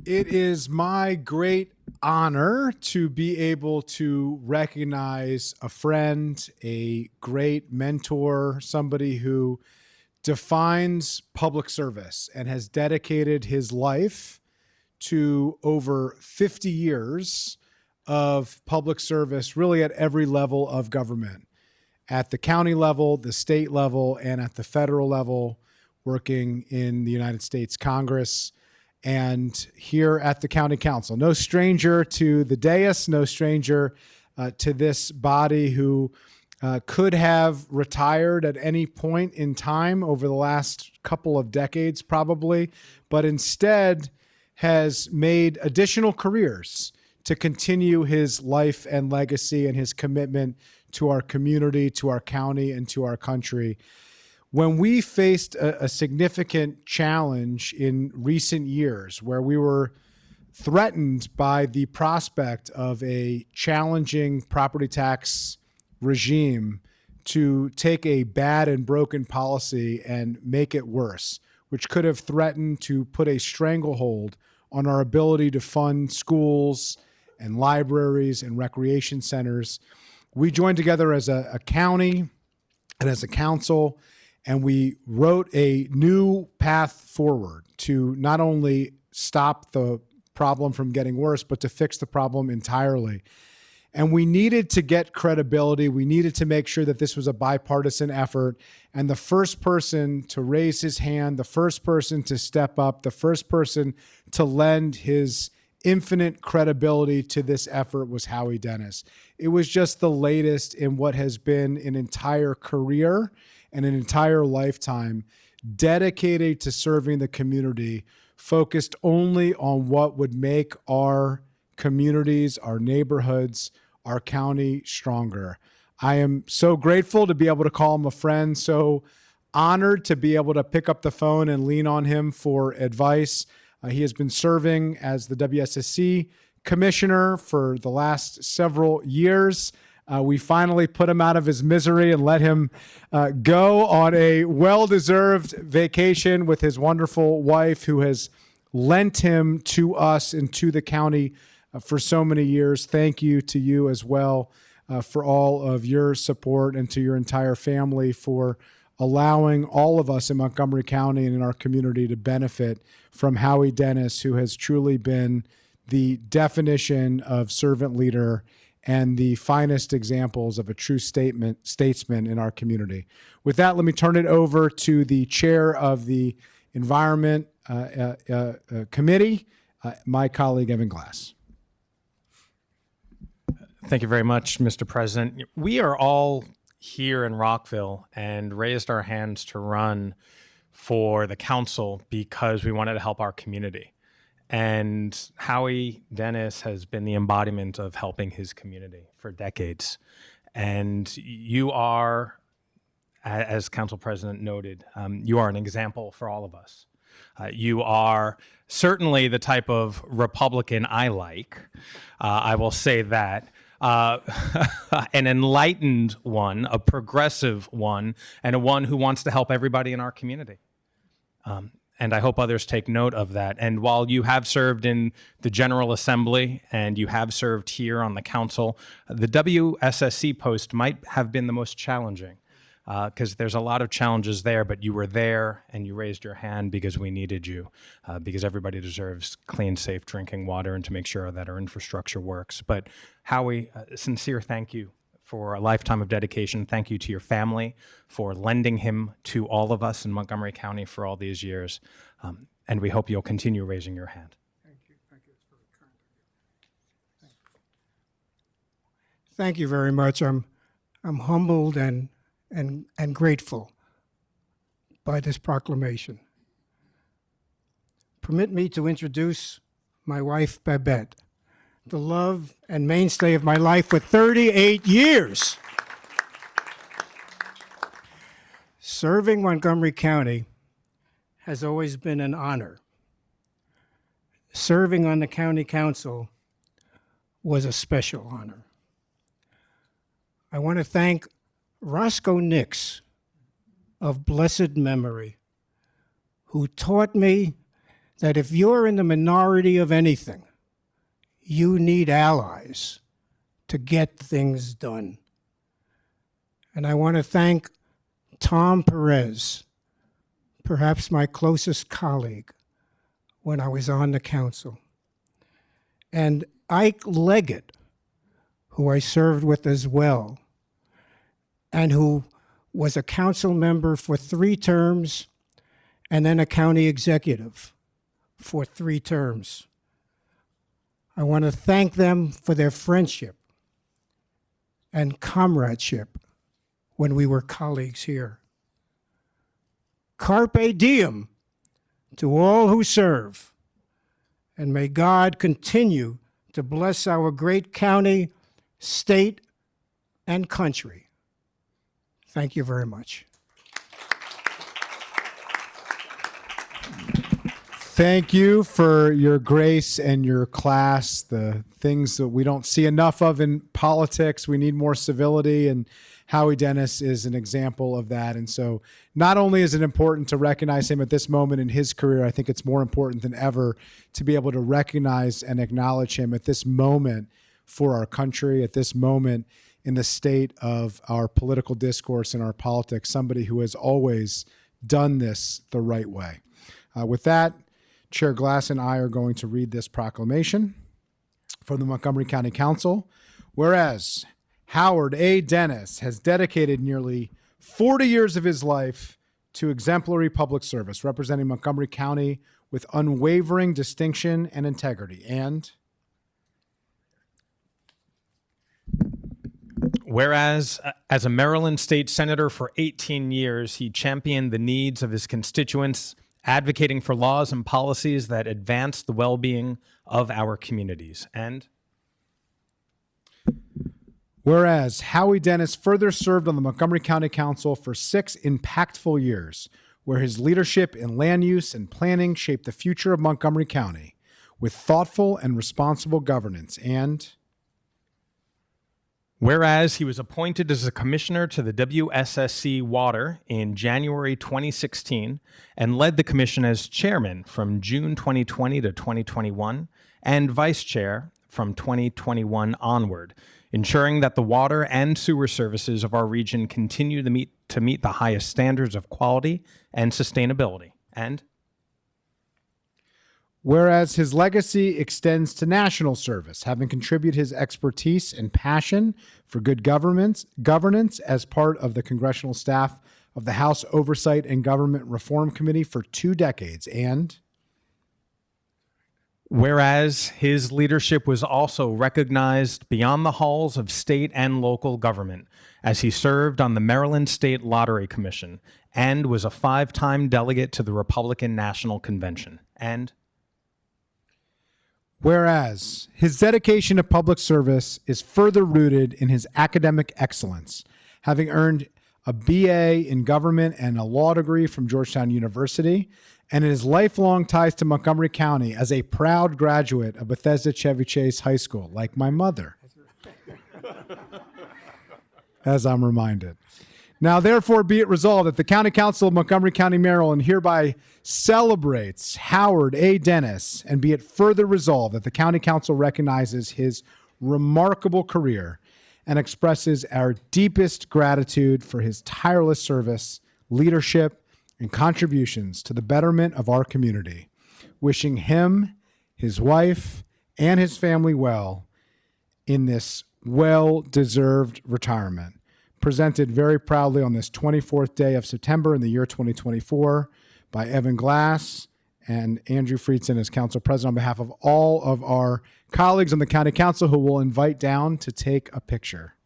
It is my great honor to be able to recognize a friend, a great mentor, somebody who defines public service and has dedicated his life to over 50 years of public service, really at every level of government, at the county level, the state level, and at the federal level, working in the United States Congress and here at the county council. No stranger to the dais, no stranger to this body, who could have retired at any point in time over the last couple of decades probably, but instead has made additional careers to continue his life and legacy and his commitment to our community, to our county, and to our country. When we faced a significant challenge in recent years where we were threatened by the prospect of a challenging property tax regime to take a bad and broken policy and make it worse, which could have threatened to put a stranglehold on our ability to fund schools and libraries and recreation centers, we joined together as a county and as a council, and we wrote a new path forward to not only stop the problem from getting worse, but to fix the problem entirely. And we needed to get credibility. We needed to make sure that this was a bipartisan effort. And the first person to raise his hand, the first person to step up, the first person to lend his infinite credibility to this effort was Howie Denis. It was just the latest in what has been an entire career and an entire lifetime dedicated to serving the community, focused only on what would make our communities, our neighborhoods, our county stronger. I am so grateful to be able to call him a friend, so honored to be able to pick up the phone and lean on him for advice. He has been serving as the WSSC commissioner for the last several years. We finally put him out of his misery and let him go on a well-deserved vacation with his wonderful wife, who has lent him to us and to the county for so many years. Thank you to you as well for all of your support, and to your entire family for allowing all of us in Montgomery County and in our community to benefit from Howie Denis, who has truly been the definition of servant leader and the finest examples of a true statesman in our community. With that, let me turn it over to the chair of the Environment Committee, my colleague, Evan Glass. Thank you very much, Mr. President. We are all here in Rockville and raised our hands to run for the council because we wanted to help our community. And Howie Denis has been the embodiment of helping his community for decades. And you are, as Council President noted, you are an example for all of us. You are certainly the type of Republican I like, I will say that. An enlightened one, a progressive one, and a one who wants to help everybody in our community. And I hope others take note of that. And while you have served in the General Assembly and you have served here on the council, the WSSC post might have been the most challenging because there's a lot of challenges there, but you were there and you raised your hand because we needed you, because everybody deserves clean, safe drinking water and to make sure that our infrastructure works. But Howie, a sincere thank you for a lifetime of dedication. Thank you to your family for lending him to all of us in Montgomery County for all these years. And we hope you'll continue raising your hand. Thank you. Thank you. It's very kind of you. Thank you very much. I'm humbled and grateful by this proclamation. Permit me to introduce my wife, Babette, the love and mainstay of my life for 38 years. Serving Montgomery County has always been an honor. Serving on the county council was a special honor. I want to thank Roscoe Nix of blessed memory, who taught me that if you're in the minority of anything, you need allies to get things done. And I want to thank Tom Perez, perhaps my closest colleague when I was on the council, and Ike Leggett, who I served with as well, and who was a council member for 3 terms and then a county executive for 3 terms. I want to thank them for their friendship and comradeship when we were colleagues here. Carpe diem to all who serve, and may God continue to bless our great county, state, and country. Thank you very much. Thank you for your grace and your class, the things that we don't see enough of in politics. We need more civility, and Howie Denis is an example of that. And so not only is it important to recognize him at this moment in his career, I think it's more important than ever to be able to recognize and acknowledge him at this moment for our country, at this moment in the state of our political discourse and our politics, somebody who has always done this the right way. With that, Chair Glass and I are going to read this proclamation from the Montgomery County Council. Whereas Howard A. Denis has dedicated nearly 40 years of his life to exemplary public service, representing Montgomery County with unwavering distinction and integrity. And whereas, as a Maryland state senator for 18 years, he championed the needs of his constituents, advocating for laws and policies that advance the well-being of our communities. And whereas Howie Denis further served on the Montgomery County Council for 6 impactful years, where his leadership in land use and planning shaped the future of Montgomery County with thoughtful and responsible governance. And whereas he was appointed as a commissioner to the WSSCWater in January 2016 and led the commission as chairman from June 2020 to 2021 and vice chair from 2021 onward, ensuring that the water and sewer services of our region continue to meet the highest standards of quality and sustainability. And whereas his legacy extends to national service, having contributed his expertise and passion for good governance as part of the congressional staff of the House Oversight and Government Reform Committee for 2 decades. And whereas his leadership was also recognized beyond the halls of state and local government, as he served on the Maryland State Lottery Commission and was a 5-time delegate to the Republican National Convention. And whereas his dedication to public service is further rooted in his academic excellence, having earned a BA in government and a law degree from Georgetown University, and in his lifelong ties to Montgomery County as a proud graduate of Bethesda Chevy Chase High School, like my mother, as I'm reminded. Now, therefore, be it resolved that the County Council of Montgomery County, Maryland hereby celebrates Howard A. Denis, and be it further resolved that the County Council recognizes his remarkable career and expresses our deepest gratitude for his tireless service, leadership, and contributions to the betterment of our community, wishing him, his wife, and his family well in this well-deserved retirement. Presented very proudly on this 24th day of September in the year 2024 by Evan Glass and Andrew Friedson as council president on behalf of all of our colleagues on the county council, who will invite down to take a picture.